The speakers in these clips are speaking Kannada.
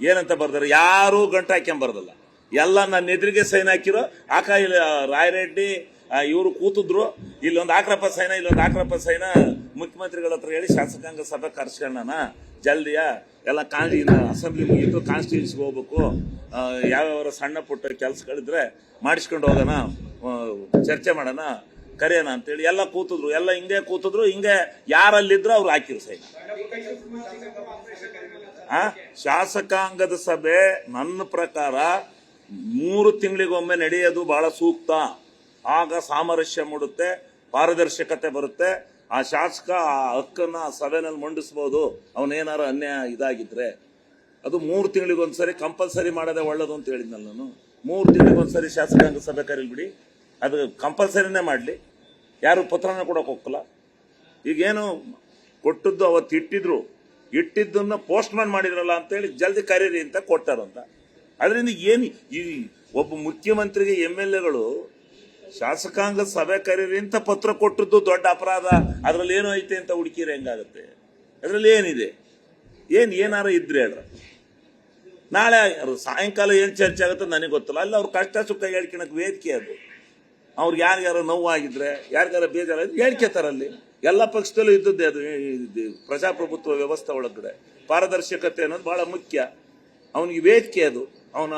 ಏನಂತ ಬರ್ದಾರೆ, ಯಾರು ಗಂಟು ಹಾಕ್ಯಂಬರ್ದಲ್ಲ. ಎಲ್ಲ ನನ್ನ ಎದುರಿಗೆ ಸೈನ್ ಹಾಕಿರೋ ಇಲ್ಲಿ ರಾಯರೆಡ್ಡಿ ಇವರು ಕೂತಿದ್ರು, ಇಲ್ಲೊಂದು ಆಕ್ರಪ್ಪ ಸೈನ, ಇಲ್ಲೊಂದು ಆಕ್ರಪ್ಪ ಸೈನ ಮುಖ್ಯಮಂತ್ರಿಗಳ ಹತ್ರ ಹೇಳಿ ಶಾಸಕಾಂಗ ಸಭೆ ಕರ್ಸ್ಕೊಳ್ಳೋಣ ಜಲ್ದಿಯ, ಎಲ್ಲ ಅಸೆಂಬ್ಲಿ ಮುಗಿತು, ಕಾನ್ಸ್ಟಿಟ್ಯೂನ್ಸಿಗೆ ಹೋಗ್ಬೇಕು, ಯಾವ್ಯಾವ ಸಣ್ಣ ಪುಟ್ಟ ಕೆಲಸಗಳಿದ್ರೆ ಮಾಡಿಸ್ಕೊಂಡು ಹೋಗೋಣ, ಚರ್ಚೆ ಮಾಡೋಣ, ಕರೆಯೋಣ ಅಂತೇಳಿ ಎಲ್ಲ ಕೂತಿದ್ರು. ಎಲ್ಲ ಹಿಂಗೆ ಕೂತಿದ್ರು, ಹಿಂಗೆ ಯಾರಲ್ಲಿದ್ರು ಅವ್ರು ಹಾಕಿರು ಸೈನ್. ಶಾಸಕಾಂಗದ ಸಭೆ ನನ್ನ ಪ್ರಕಾರ 3 ತಿಂಗಳಿಗೊಮ್ಮೆ ನಡೆಯೋದು ಬಹಳ ಸೂಕ್ತ. ಆಗ ಸಾಮರಸ್ಯ ಮೂಡುತ್ತೆ, ಪಾರದರ್ಶಕತೆ ಬರುತ್ತೆ. ಆ ಶಾಸಕ ಆ ಹಕ್ಕನ್ನ ಸಭೆನಲ್ಲಿ ಮಂಡಿಸಬಹುದು, ಅವನೇನಾರ ಅನ್ಯಾಯ ಇದಾಗಿದ್ರೆ. ಅದು 3 ತಿಂಗಳಿಗೊಂದ್ಸರಿ ಕಂಪಲ್ಸರಿ ಮಾಡೋದೇ ಒಳ್ಳೇದು ಅಂತ ಹೇಳಿದ್ನಲ್ಲ ನಾನು. 3 ತಿಂಗಳಿಗೊಂದ್ಸರಿ ಶಾಸಕಾಂಗ ಸಭೆ ಕರೀಲ್ಬಿಡಿ, ಅದು ಕಂಪಲ್ಸರಿನೇ ಮಾಡಲಿ, ಯಾರು ಪತ್ರನ ಕೊಡೋಕೆ ಹೋಗಲ್ಲ. ಈಗೇನು ಕೊಟ್ಟದ್ದು ಅವತ್ತು ಇಟ್ಟಿದ್ದನ್ನ ಪೋಸ್ಟ್ ಮ್ಯಾನ್ ಮಾಡಿದ್ರಲ್ಲ ಅಂತೇಳಿ ಜಲ್ದಿ ಕರೀರಿ ಅಂತ ಕೊಟ್ಟಾರಂತ. ಅದರಿಂದ ಏನು ಈ ಒಬ್ಬ ಮುಖ್ಯಮಂತ್ರಿಗೆ MLAಗಳು ಶಾಸಕಾಂಗ ಸಭೆ ಕರೀರಿ ಅಂತ ಪತ್ರ ಕೊಟ್ಟದ್ದು ದೊಡ್ಡ ಅಪರಾಧ. ಅದ್ರಲ್ಲಿ ಏನೋ ಐತೆ ಅಂತ ಹುಡುಕಿರಿ ಹೆಂಗಾಗುತ್ತೆ? ಅದ್ರಲ್ಲಿ ಏನಿದೆ? ಏನಾರ ಇದ್ರೆ ಹೇಳ್ರ. ನಾಳೆ ಸಾಯಂಕಾಲ ಏನ್ ಚರ್ಚೆ ಆಗುತ್ತೆ ನನಗೆ ಗೊತ್ತಿಲ್ಲ. ಅಲ್ಲಿ ಅವ್ರ ಕಷ್ಟ ಸುಖ ಹೇಳ್ಕೊಳಕ್ ವೇದಿಕೆ ಅದು. ಅವ್ರಿಗೆ ಯಾರ್ಯಾರ ನೋವಾಗಿದ್ರೆ, ಯಾರ್ಯಾರ ಬೇಜಾರಾದ್ರೆ ಹೇಳ್ಕೊತಾರಲ್ಲಿ. ಎಲ್ಲ ಪಕ್ಷದಲ್ಲೂ ಇದ್ದದ್ದೇ ಅದು. ಪ್ರಜಾಪ್ರಭುತ್ವ ವ್ಯವಸ್ಥೆ ಒಳಗಡೆ ಪಾರದರ್ಶಕತೆ ಅನ್ನೋದು ಬಹಳ ಮುಖ್ಯ. ಅವನಿಗೆ ವೇದಿಕೆ ಅದು. ಅವನ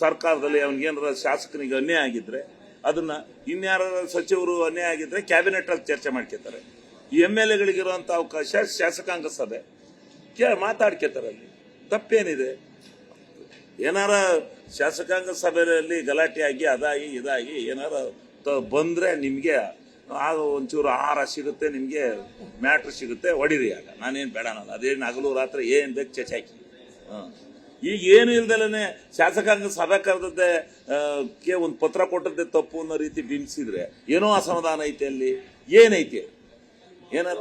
ಸರ್ಕಾರದಲ್ಲಿ ಅವನಿಗೇನಾರ ಶಾಸಕನಿಗೆ ಅನ್ಯಾಯ ಆಗಿದ್ರೆ ಅದನ್ನ ಇನ್ಯಾರ ಸಚಿವರು ಅನ್ಯಾಯ ಆಗಿದ್ರೆ ಕ್ಯಾಬಿನೆಟ್ ಅಲ್ಲಿ ಚರ್ಚೆ ಮಾಡ್ಕೊತಾರೆ. ಈ MLAಗಳಿಗಿರುವಂತ ಅವಕಾಶ ಶಾಸಕಾಂಗ ಸಭೆ ಮಾತಾಡ್ಕೊತಾರೆ. ಅಲ್ಲಿ ತಪ್ಪೇನಿದೆ? ಏನಾರ ಶಾಸಕಾಂಗ ಸಭೆಯಲ್ಲಿ ಗಲಾಟೆ ಆಗಿ ಅದಾಗಿ ಇದಾಗಿ ಏನಾರ ಬಂದ್ರೆ ನಿಮ್ಗೆ ಆಗ ಒಂಚೂರು ಆಹಾರ ಸಿಗುತ್ತೆ, ನಿಮ್ಗೆ ಮ್ಯಾಟ್ರ್ ಸಿಗುತ್ತೆ, ಹೊಡಿರಿ. ಆಗ ನಾನೇನು ಬೇಡ ಅನ್ನೋದು. ಅದೇನು ಹಗಲು ರಾತ್ರಿ ಏನ್ ಬೇಕು ಚಚಾಕಿ. ಈಗ ಏನು ಇಲ್ದಲೇ ಶಾಸಕಾಂಗ ಸಭೆ ಕರೆದದ್ದೇ ಒಂದು ಪತ್ರ ಕೊಟ್ಟದ್ದೇ ತಪ್ಪು ಅನ್ನೋ ರೀತಿ ಬಿಂಬಿಸಿದ್ರೆ ಏನೋ ಅಸಮಾಧಾನ ಐತೆ. ಅಲ್ಲಿ ಏನೈತೆ? ಏನಾರ